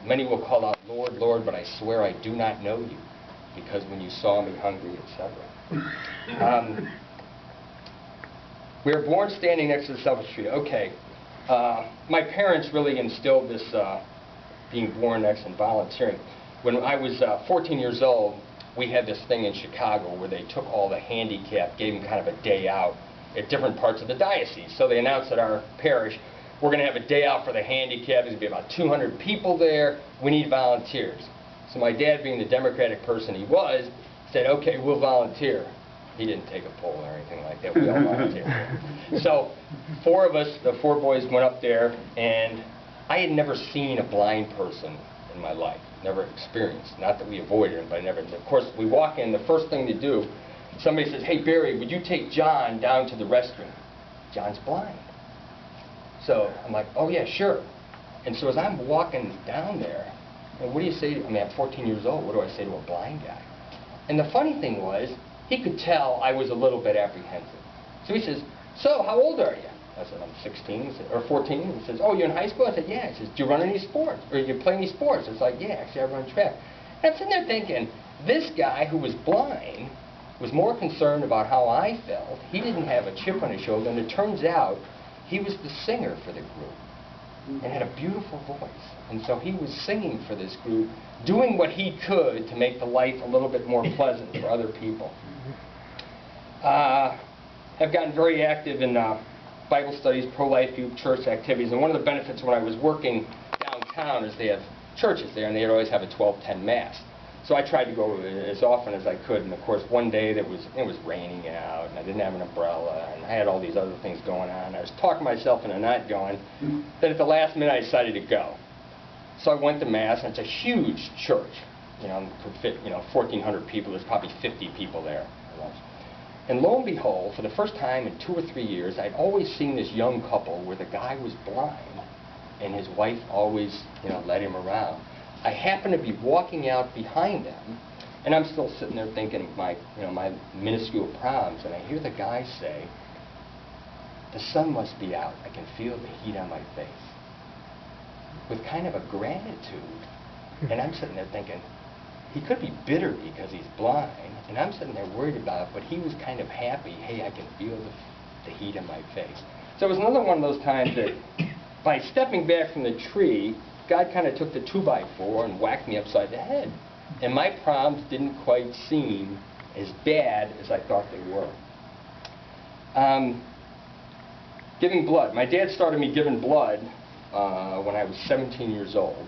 Many will call out, Lord, Lord, but I swear I do not know you, because when you saw me hungry, etc. We were born standing next to the selfish tree. Okay. My parents really instilled this being born next and volunteering. When I was 14 years old, we had this thing in Chicago where they took all the handicapped, gave them kind of a day out at different parts of the diocese. So they announced at our parish, we're going to have a day out for the handicapped. There's going to be about 200 people there. We need volunteers. So my dad, being the democratic person he was, said, okay, we'll volunteer. He didn't take a poll or anything like that. We all volunteered. So 4 of us, the 4 boys, went up there, and I had never seen a blind person in my life. Never experienced. Not that we avoided him, but I never. Of course, we walk in, the first thing to do, somebody says, hey, Barry, would you take John down to the restroom? John's blind. So I'm like, oh, yeah, sure. And so as I'm walking down there, and what do you say? I mean, I'm 14 years old. What do I say to a blind guy? And the funny thing was, he could tell I was a little bit apprehensive. So he says, so how old are you? I said, I'm 16 or 14. He says, oh, you're in high school? I said, yeah. He says, do you run any sports? Or do you play any sports? It's like, yeah, actually I run track. And I'm sitting there thinking, this guy who was blind was more concerned about how I felt. He didn't have a chip on his shoulder. And it turns out he was the singer for the group and had a beautiful voice. And so he was singing for this group, doing what he could to make the life a little bit more pleasant for other people. I've gotten very active in Bible studies, pro-life youth, church activities, and one of the benefits when I was working downtown is they have churches there, and they'd always have a 12:10 Mass. So I tried to go as often as I could, and of course one day it was raining out, and I didn't have an umbrella, and I had all these other things going on. I was talking myself into not going. Then at the last minute I decided to go. So I went to Mass, and it's a huge church. You know, could fit 1,400 people. There's probably 50 people there. And lo and behold, for the first time in 2 or 3 years, I'd always seen this young couple where the guy was blind and his wife always, led him around. I happened to be walking out behind them, and I'm still sitting there thinking of my, my minuscule problems, and I hear the guy say, the sun must be out. I can feel the heat on my face. With kind of a gratitude. And I'm sitting there thinking, he could be bitter because he's blind, and I'm sitting there worried about it, but he was kind of happy, hey, I can feel the heat on my face. So it was another one of those times that by stepping back from the tree, God kind of took the 2x4 and whacked me upside the head. And my problems didn't quite seem as bad as I thought they were. Giving blood. My dad started me giving blood when I was 17 years old.